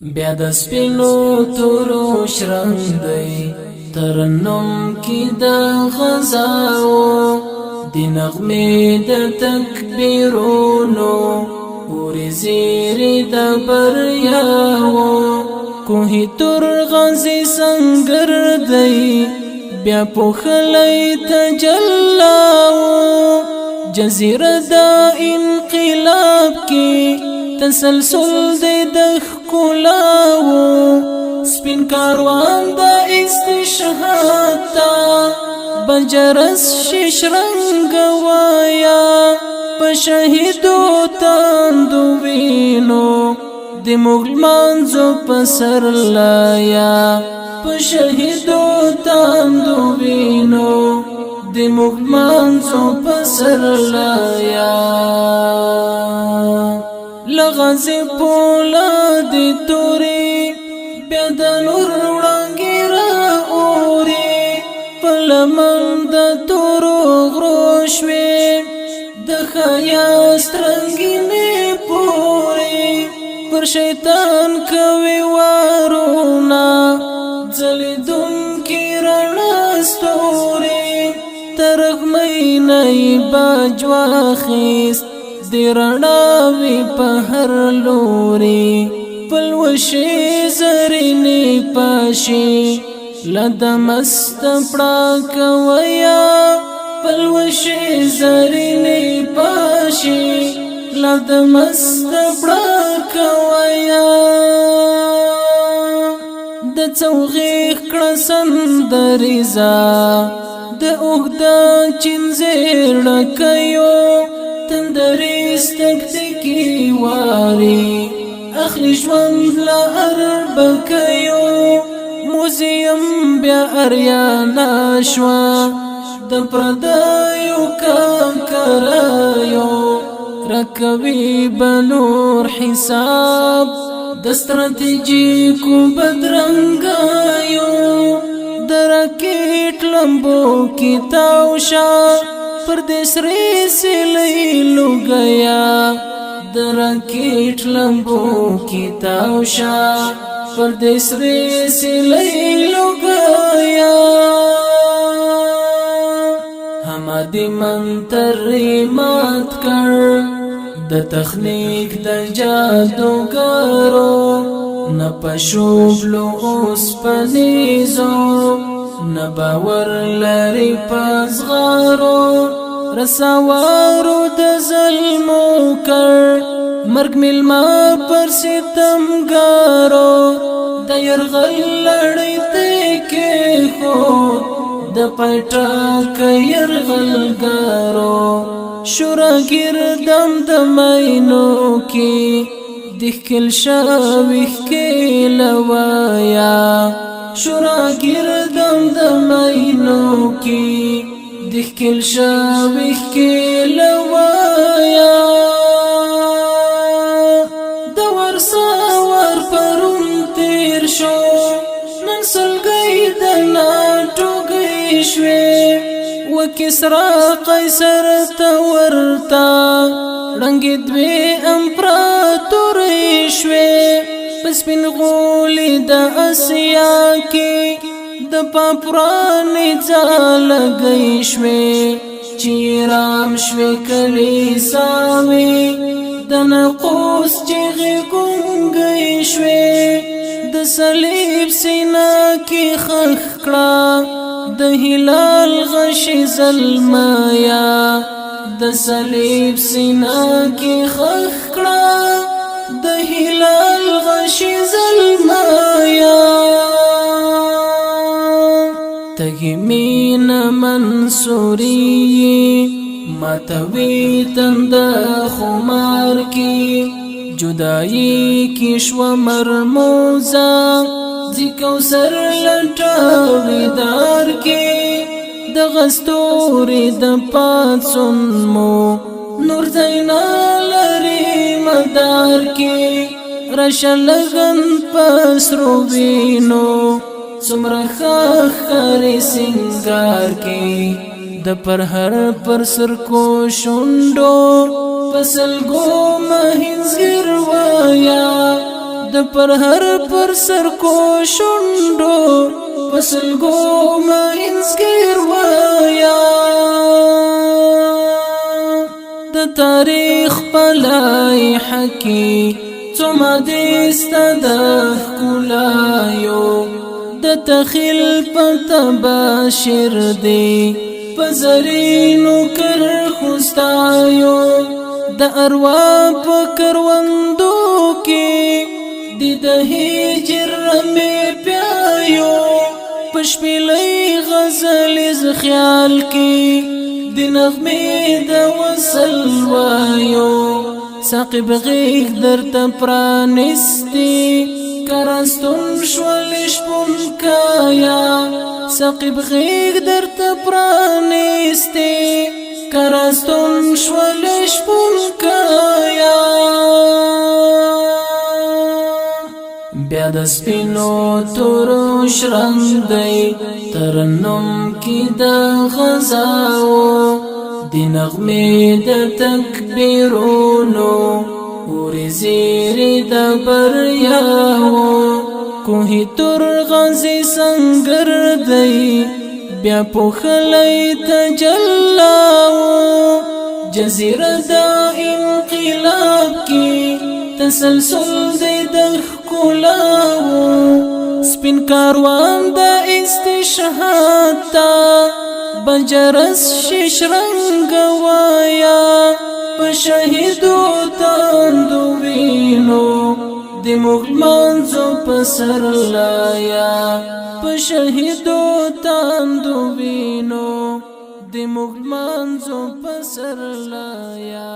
بیا د سپینو تورو شرنګ دی ترنم کی د غزاو د نغمې د تکبیرونو پوری زیری د بریاو کوهی تور غزی سنگر دی بیا پوخلی تجلاو جزیره د انقلاب کی تسلسل دی د ښکلاو سپین کاروان د استشهاد تا بجرس شش رنگ وایا په شهیدو تاندو وینو د مغل منځو په سر لایا په شهیدو تاندو وینو د مغل منځو په سر لایا لغزی پولا دی توری بیا د نور وړانګې را اوري په لمن د تورو غرو شوې د ښایست رنګینې پورې پر شیطان کوي وارونه ځلېدونکي رڼا ستوري ترغمۍ نه یې باج واخیست دی رڼاوي په هر لوري پلوشي زرینې پاشي لد مست پړه کویا پلوشي زرینې پاشي لد مست پړه کویا د څوغې کړه سندریزا د اوږده چینزیر ډکیو تندریز تکتکی واری اخلی ژوند لا اربکیو موزیم بیا اریانا شوا د پردایو کاکرایو رکوی بنور حساب د ستراتیجیکو بدرنگایو د راکټ لمبو کی تاوشا پر دسری سلی لگیا در راکټ لمبو کی تاوشا پر دسری سلی لگیا همادی منتر مات کر د تخنیک د جادوګرو نه پښوبلو اوس پنيزو نه باور لري پزغارو رسوارو د ظلمو کړ مرګ ملما پر ستمګارو د يرغل لړۍ ته کې خو د پټاک يرغلګارو شورګر دم د مینو کې دخل شاوخ کې لوایا شورګر دم د مینو کې دخل شاوخ کې لوایا د ورساور پرون تیر شو نن سلګي د ناټوګي شوي وکسرا قیصر تورتا رنگی دوی امپراتوری شوی پس پین غولی دا اسیا کی دا پاپرانی زالگئی شوی چیرام شوی کلیساوی دا نقوس چیغی گنگئی شوی دا صلیب سینا کی خخکڑا د هلال غشي زلمایا د صلیب سینا کې خخ کړه د هلال غشي زلمایا تګمین منصوري ماتوي تند خمار کې جدائی کې شو مرموزا ذکو سر لټاوی دار کې د غستوري د پاتسون مو نور زینا لري مدار کې رشلغن پسرو وینو څومره خاري سنگار کې د پر هر پر سر کو شوندو فصل گو مهنزر وایا د پر سر کو شندو پسلگو مینز گیر ویا د تاریخ پلای حکی څومره دستا د ښکلایو د تخیل پتباشر دی پزرینو کرخستایو د اروا په کروندو کې د هجر رمې پیایو پشپلې غزل ز خیال کې د نغمې د وصل وایو ساقب غیږ درته پرانستي کرستون شول شپون کایا ساقب غیږ درته پرانستي کرستون شول شپون کایا بیا د سپینو تورو شرنګ ترنم کی د غزاو دی نغمې د تکبیرونو اورې زیرې د بریاو کوهی تور غازی سنگر دی بیا پوخلی تجلاو جزیره د انقلاب کی تسلسل دی د ښکلاو سپین کاروان د استشهاد تا بجرس شش رنگ وایا په شهیدو تاندو وینو د مغلمانځو په سر لایا په شهیدو تاندو وینو د مغلمانځو په سر لایا